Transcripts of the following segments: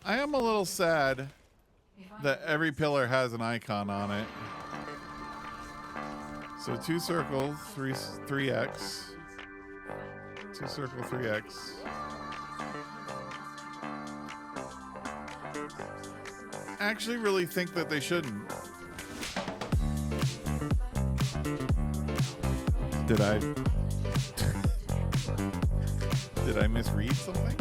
I am a little sad that every pillar has an icon on it. So 2 circle, 3x. 2 circle, 3x. I actually really think that they shouldn't. Did I misread something?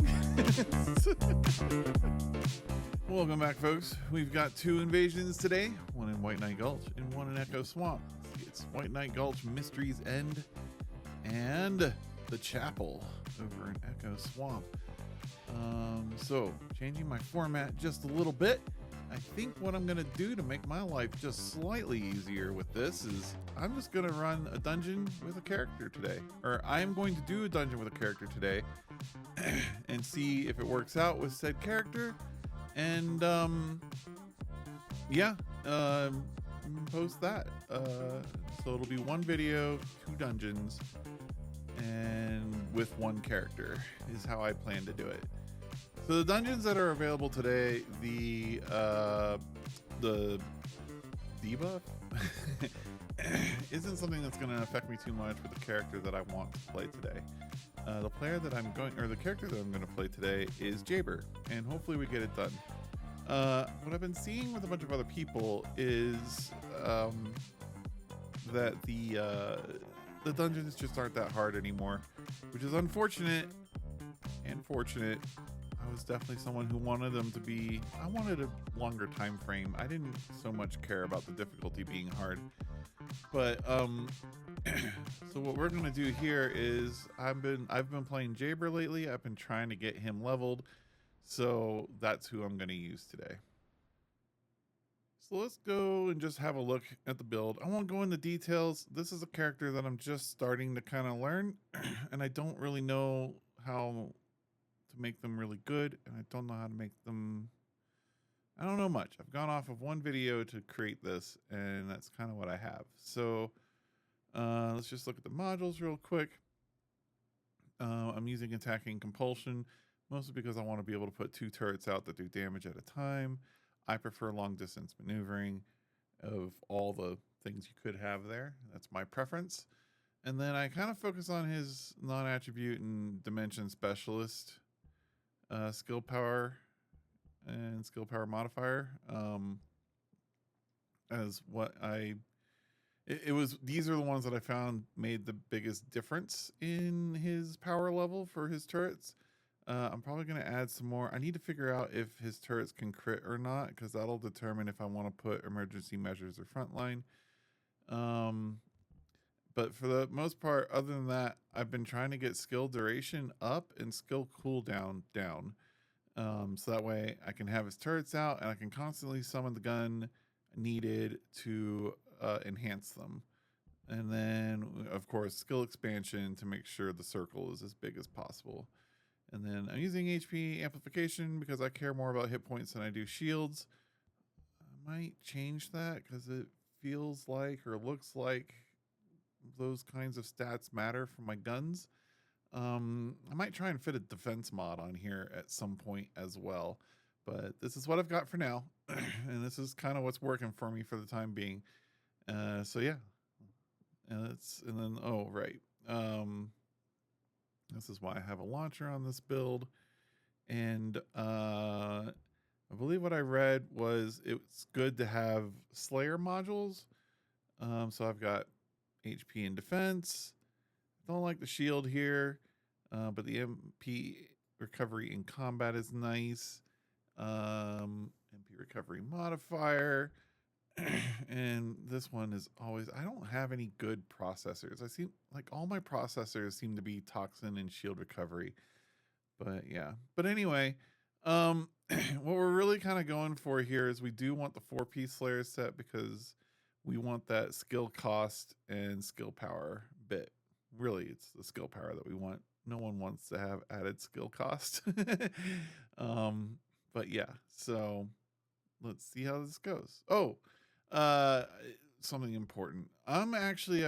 Welcome back, folks. We've got 2 invasions today, one in White Knight Gulch and one in Echo Swamp. It's White Knight Gulch Mystery's End and the Chapel over in Echo Swamp. So changing my format just a little bit. I think what I'm gonna do to make my life just slightly easier with this is I'm just gonna run a dungeon with a character today, or I am going to do a dungeon with a character today and see if it works out with said character. And post that. So it'll be 1 video, 2 dungeons, and with 1 character is how I plan to do it. So the dungeons that are available today, the debuff isn't something that's going to affect me too much with the character that I want to play today. The character that I'm going to play today is Jayber, and hopefully we get it done. What I've been seeing with a bunch of other people is that the dungeons just aren't that hard anymore, which is unfortunate and fortunate. I was definitely someone who wanted them to be. I wanted a longer time frame. I didn't so much care about the difficulty being hard, but so what we're gonna do here is I've been playing Jayber lately. I've been trying to get him leveled, so that's who I'm gonna use today. So let's go and just have a look at the build. I won't go into details. This is a character that I'm just starting to kind of learn, and I don't really know how to make them really good, and I don't know how to make them. I don't know much. I've gone off of 1 video to create this, and that's kind of what I have. So let's just look at the modules real quick. I'm using attacking compulsion, mostly because I want to be able to put 2 turrets out that do damage at a time. I prefer long distance maneuvering of all the things you could have there. That's my preference. And then I kind of focus on his non-attribute and dimension specialist skill power and skill power modifier as what these are the ones that I found made the biggest difference in his power level for his turrets. I'm probably going to add some more. I need to figure out if his turrets can crit or not, because that'll determine if I want to put emergency measures or frontline. But for the most part, other than that, I've been trying to get skill duration up and skill cooldown down. So that way I can have his turrets out and I can constantly summon the gun needed to enhance them. And then, of course, skill expansion to make sure the circle is as big as possible. And then I'm using HP amplification because I care more about hit points than I do shields. I might change that because it feels like or looks like those kinds of stats matter for my guns. I might try and fit a defense mod on here at some point as well, but this is what I've got for now. And this is kind of what's working for me for the time being. So yeah, this is why I have a launcher on this build. And I believe what I read was it's good to have Slayer modules. So I've got HP and defense. Don't like the shield here, but the MP recovery in combat is nice. MP recovery modifier. And this one is always, I don't have any good processors. I seem like all my processors seem to be toxin and shield recovery. But yeah. But anyway, what we're really kind of going for here is we do want the 4-piece Slayer set because we want that skill cost and skill power bit. Really, it's the skill power that we want. No one wants to have added skill cost. But yeah, so let's see how this goes. Something important. I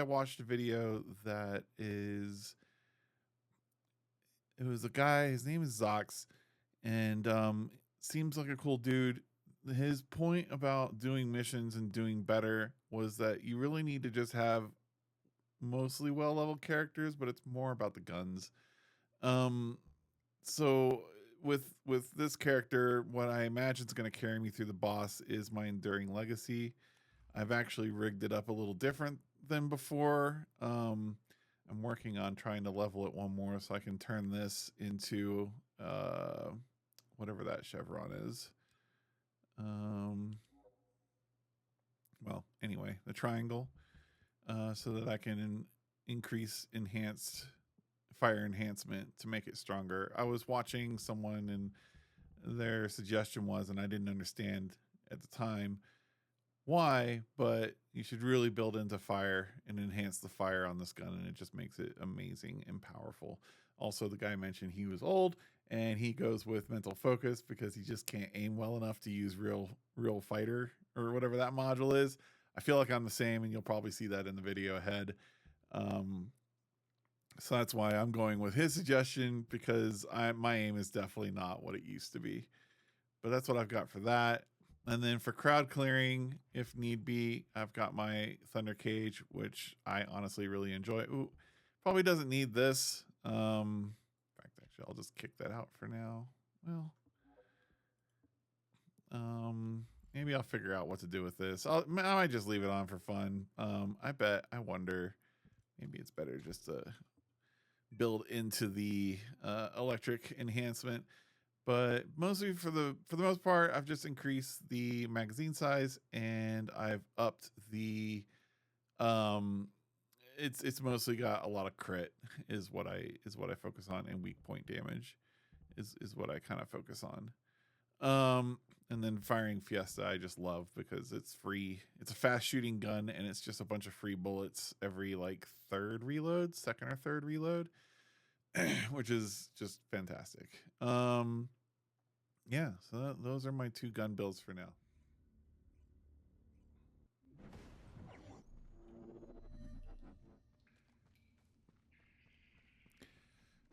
watched a video that is, it was a guy, his name is Zox, and seems like a cool dude. His point about doing missions and doing better was that you really need to just have mostly well-leveled characters, but it's more about the guns. Um, so with this character, what I imagine is going to carry me through the boss is my enduring legacy. I've actually rigged it up a little different than before. I'm working on trying to level it one more so I can turn this into whatever that chevron is. Well, anyway, the triangle, so that I can increase enhanced fire enhancement to make it stronger. I was watching someone and their suggestion was, and I didn't understand at the time why, but you should really build into fire and enhance the fire on this gun, and it just makes it amazing and powerful. Also, the guy mentioned he was old and he goes with mental focus because he just can't aim well enough to use real fighter or whatever that module is. I feel like I'm the same, and you'll probably see that in the video ahead. So that's why I'm going with his suggestion, because my aim is definitely not what it used to be. But that's what I've got for that. And then for crowd clearing, if need be, I've got my Thunder Cage, which I honestly really enjoy. Ooh, probably doesn't need this. In fact, actually, I'll just kick that out for now. Well, maybe I'll figure out what to do with this. I might just leave it on for fun. I wonder, maybe it's better just to build into the electric enhancement. But mostly for the most part, I've just increased the magazine size, and I've upped the it's mostly got a lot of crit is what I focus on, and weak point damage is what I kind of focus on. And then firing Fiesta I just love because it's free. It's a fast shooting gun, and it's just a bunch of free bullets every like second or third reload. Which is just fantastic. Yeah, so those are my two gun builds for now.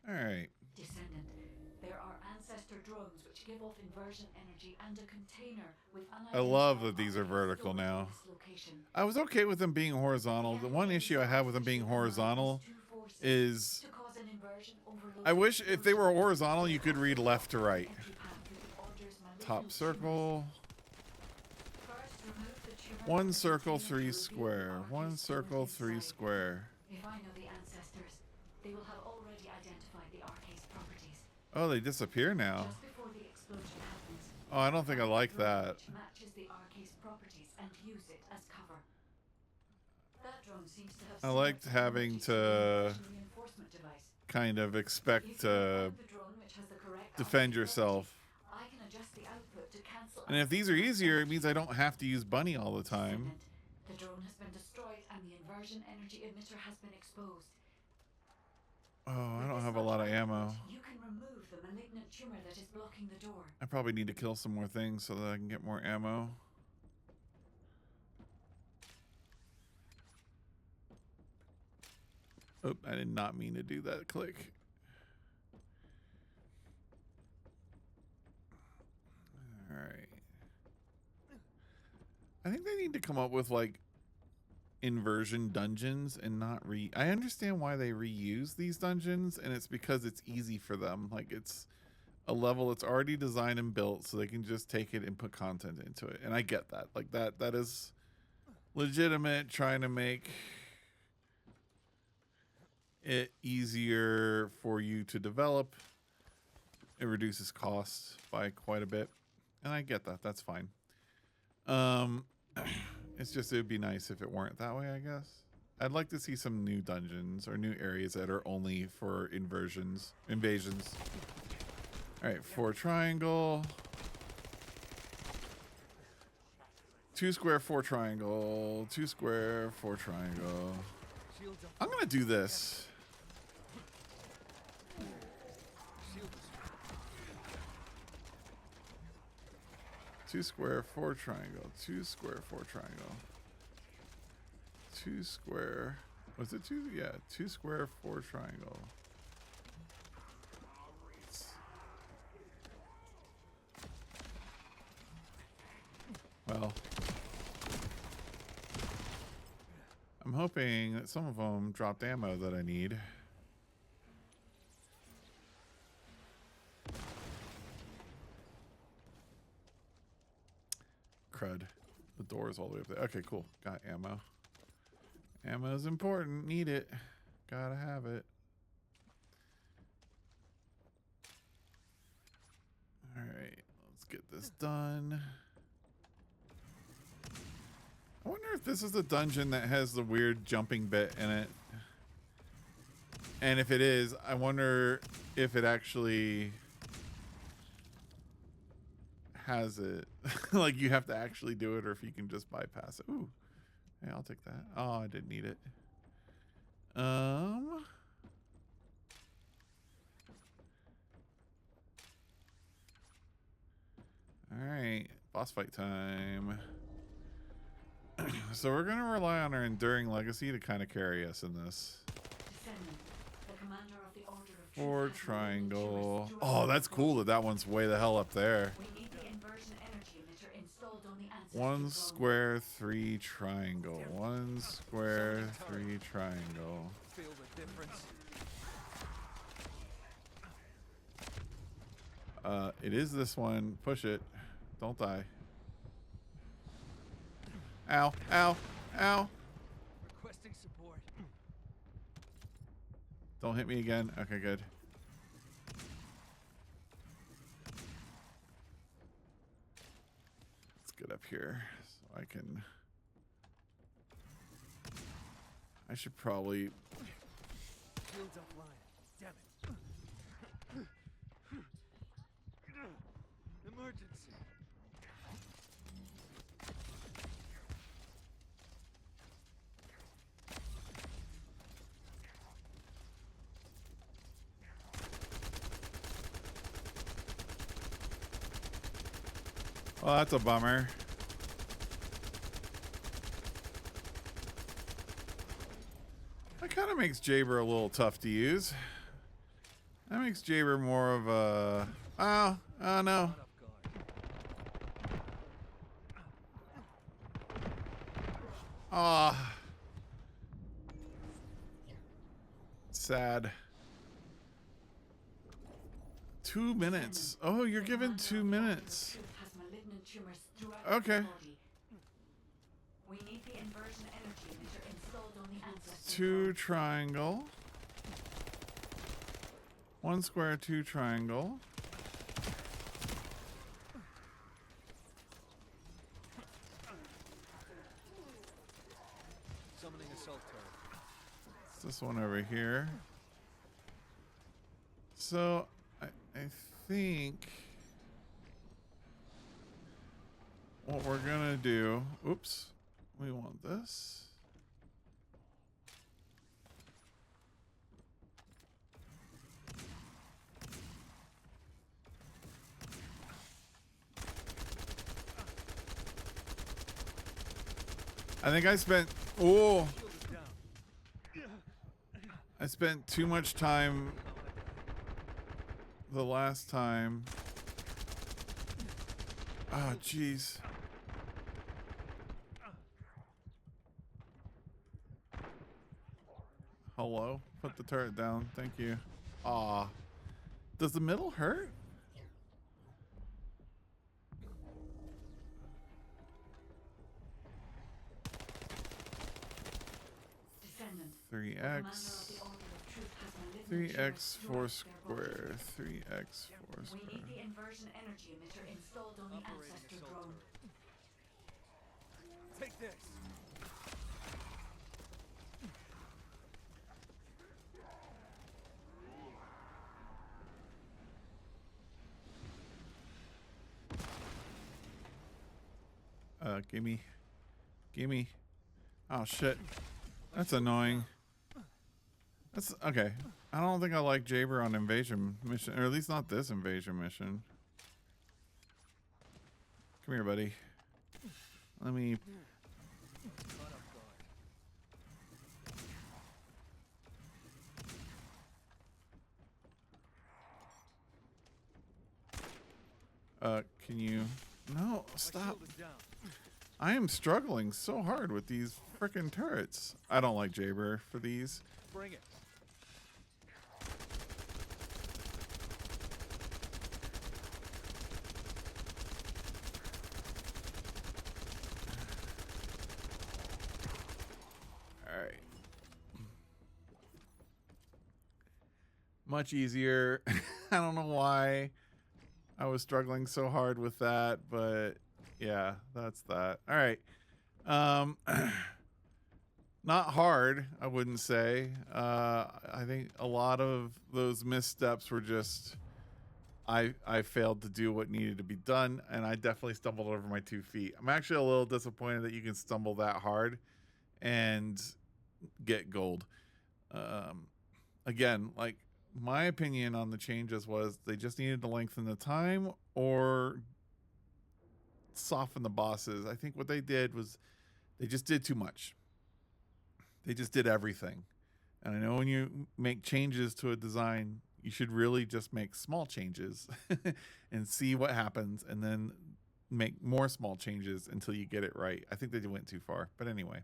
All right. Descendant, there are ancestor drones which give off inversion energy and a container with I love that these are vertical now. I was okay with them being horizontal. The one issue I have with them being horizontal is I wish if they were horizontal, you could read left to right. Top circle. One circle, three square. One circle, three square. If I know the ancestors, they will have already identified the arcase properties. Oh, they disappear now. Just before the explosion happens. Oh, I don't think I like that. Matches the arcase properties and use it as cover. That drone seems to have I liked having to kind of expect to defend yourself. I can adjust the output to cancel. And if these are easier, it means I don't have to use bunny all the time. The drone has been destroyed and the inversion energy emitter has been exposed. Oh, I don't have a lot of ammo. You can remove the malignant tumor that is blocking the door. I probably need to kill some more things so that I can get more ammo. Oh, I did not mean to do that click. All right. I think they need to come up with like inversion dungeons and not I understand why they reuse these dungeons, and it's because it's easy for them. Like, it's a level that's already designed and built, so they can just take it and put content into it. And I get that. Like, that is legitimate, trying to make it easier for you to develop. It reduces costs by quite a bit, and I get that. That's fine. It's just, it would be nice if it weren't that way, I guess. I'd like to see some new dungeons or new areas that are only for invasions. All right, 4 triangle. 2 square, 4 triangle. 2 square, 4 triangle. I'm gonna do this. Two square, 4 triangle. 2 square, 4 triangle. 2 square. Was it 2? Yeah, 2 square, 4 triangle. well. I'm hoping that some of them dropped ammo that I need. Crud. The door is all the way up there. Okay, cool. Got ammo. Ammo is important. Need it. Gotta have it. Alright, let's get this done. I wonder if this is the dungeon that has the weird jumping bit in it. And if it is, I wonder if it actually has it. Like you have to actually do it, or if you can just bypass it. Ooh. Hey, I'll take that. Oh, I didn't need it. Alright, boss fight time. So we're gonna rely on our enduring legacy to kind of carry us in this. Or triangle. Oh, that's cool that that one's way the hell up there. 1 square, 3 triangle. 1 square, 3 triangle. Feel the difference. It is this one. Push it. Don't die. Ow, ow, ow. Requesting support. Don't hit me again. Okay, good. Let's get up here so I can... I should probably... Shields offline. Damn it. Emergency. Well, that's a bummer. That kind of makes Jayber a little tough to use. That makes Jayber more of a... Oh no. Ah. Sad. 2 minutes. Oh, you're given 2 minutes. Okay. We need the inversion energy emitter installed on the ancestor. 2 triangle. 1 square, 2 triangle. Summoning assault turret. It's this one over here. So I think what we're gonna do, oops, we want this. I think I spent, oh, I spent too much time the last time. Oh, jeez. Hello? Put the turret down. Thank you. Aw. Does the middle hurt? Descendant. 3x. 3x 4 square. 3x 4 We square. need the inversion energy emitter installed on the ancestor drone. Take this. Gimme. Gimme. Oh, shit. That's annoying. That's okay. I don't think I like Jayber on invasion mission, or at least not this invasion mission. Come here, buddy. Let me. Caught off guard. Can you? No, stop. Shield is down. I am struggling so hard with these frickin' turrets. I don't like Jayber for these. Bring it. All right. Much easier. I don't know why I was struggling so hard with that, but yeah, that's that. All right. Not hard, I wouldn't say. I think a lot of those missteps were just I failed to do what needed to be done, and I definitely stumbled over my 2 feet. I'm actually a little disappointed that you can stumble that hard and get gold. Again, like my opinion on the changes was they just needed to lengthen the time or soften the bosses. I think what they did was they just did too much. They just did everything. And I know when you make changes to a design, you should really just make small changes and see what happens and then make more small changes until you get it right. I think they went too far. But anyway,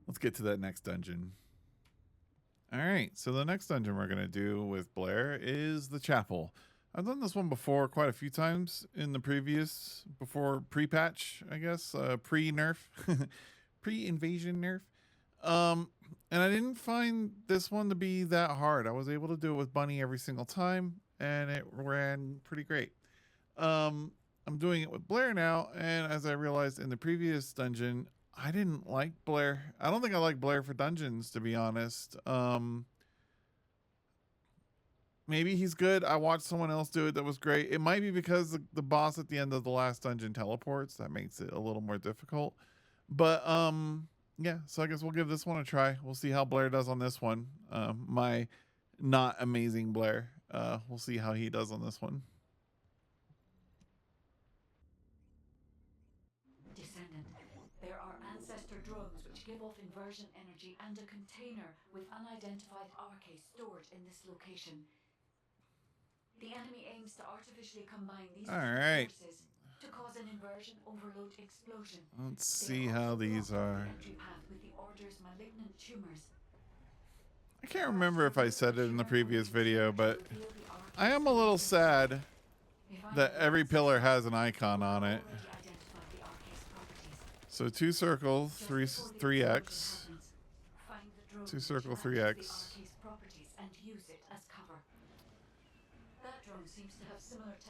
let's get to that next dungeon. All right, so the next dungeon we're going to do with Blair is the chapel. I've done this one before quite a few times in the previous, before pre-patch, I guess, pre-nerf, pre-invasion nerf. And I didn't find this one to be that hard. I was able to do it with Bunny every single time, and it ran pretty great. I'm doing it with Blair now, and as I realized in the previous dungeon, I didn't like Blair. I don't think I like Blair for dungeons, to be honest. Maybe he's good. I watched someone else do it that was great. It might be because the boss at the end of the last dungeon teleports. That makes it a little more difficult. But yeah, so I guess we'll give this one a try. We'll see how Blair does on this one. My not amazing Blair. We'll see how he does on this one. Descendant, there are ancestor drones which give off inversion energy and a container with unidentified RK stored in this location. The enemy aims to artificially combine these forces to cause an inversion overload explosion. Let's see how these are. Entry path with the order's malignant tumors. I can't remember if I said it in the previous video, but I am a little sad that every pillar has an icon on it. So 2 circle, 3x. 2 circle, 3x.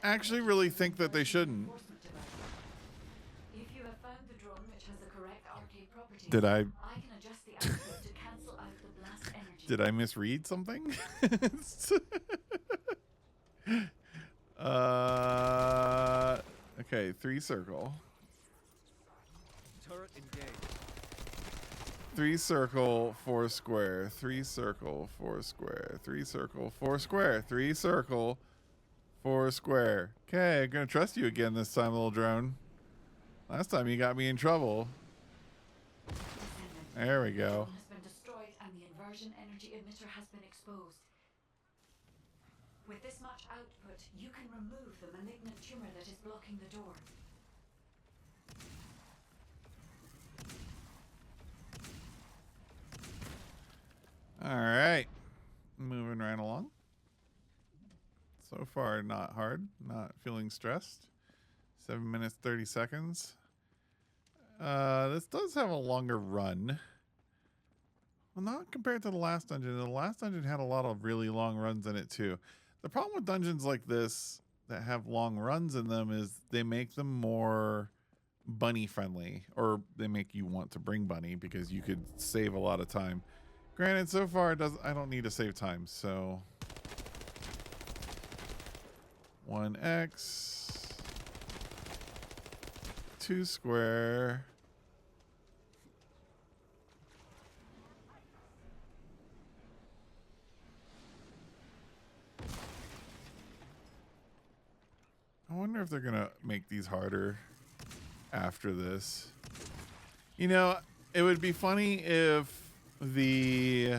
I actually really think that they shouldn't. If you have found the drone which has the correct arcade properties, Did I can adjust the output to cancel out the blast energy. Did I misread something? Okay, 3 circle. Turret engaged. 3 circle, 4 square. 3 circle, 4 square. 3 circle, 4 square. 3 circle, 4 square. Okay, I'm gonna trust you again this time, little drone. Last time you got me in trouble. There we go. The drone has been destroyed and the inversion energy emitter has been exposed. With this much output, you can remove the malignant tumor that is blocking the door. All right, moving right along. So far, not hard, not feeling stressed. 7 minutes, 30 seconds. This does have a longer run. Well, not compared to the last dungeon. The last dungeon had a lot of really long runs in it too. The problem with dungeons like this that have long runs in them is they make them more bunny friendly, or they make you want to bring Bunny because you could save a lot of time. Granted, so far I don't need to save time, so 1x 2 square. I wonder if they're gonna make these harder after this. You know, it would be funny if the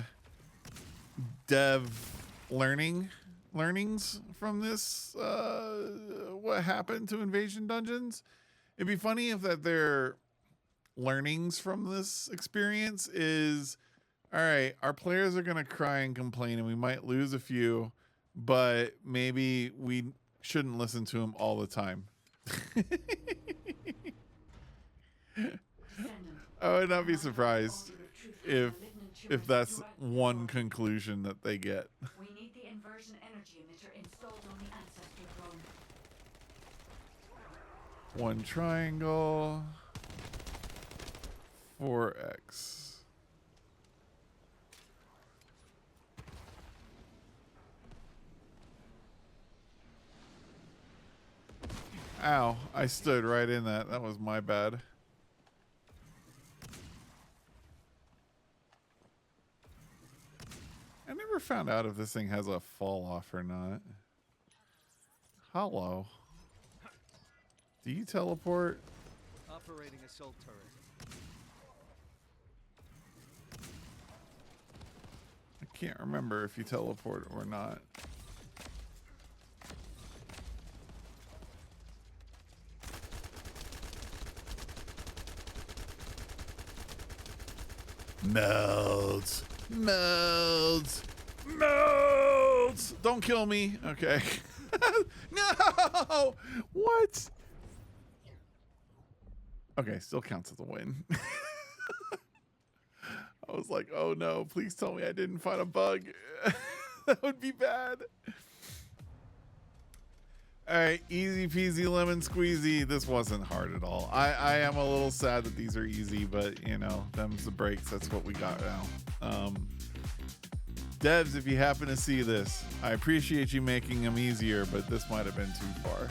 dev learnings from this, what happened to Invasion Dungeons. It'd be funny if that they're learnings from this experience is, all right, our players are going to cry and complain and we might lose a few, but maybe we shouldn't listen to them all the time. I would not be surprised if that's one conclusion that they get. We need the inversion energy emitter installed on the ancestor drone. One triangle. 4x. Ow, I stood right in that. That was my bad. I never found out if this thing has a fall off or not. Hello. Do you teleport? Operating assault turret. I can't remember if you teleport or not. Melds. Melds. Melds. Don't kill me. Okay. No. What? Okay, still counts as a win. I was like, oh no, please tell me I didn't find a bug. That would be bad. All right, easy peasy lemon squeezy. This wasn't hard at all. I am a little sad that these are easy, but you know, them's the breaks. That's what we got now. Devs, if you happen to see this, I appreciate you making them easier, but this might have been too far.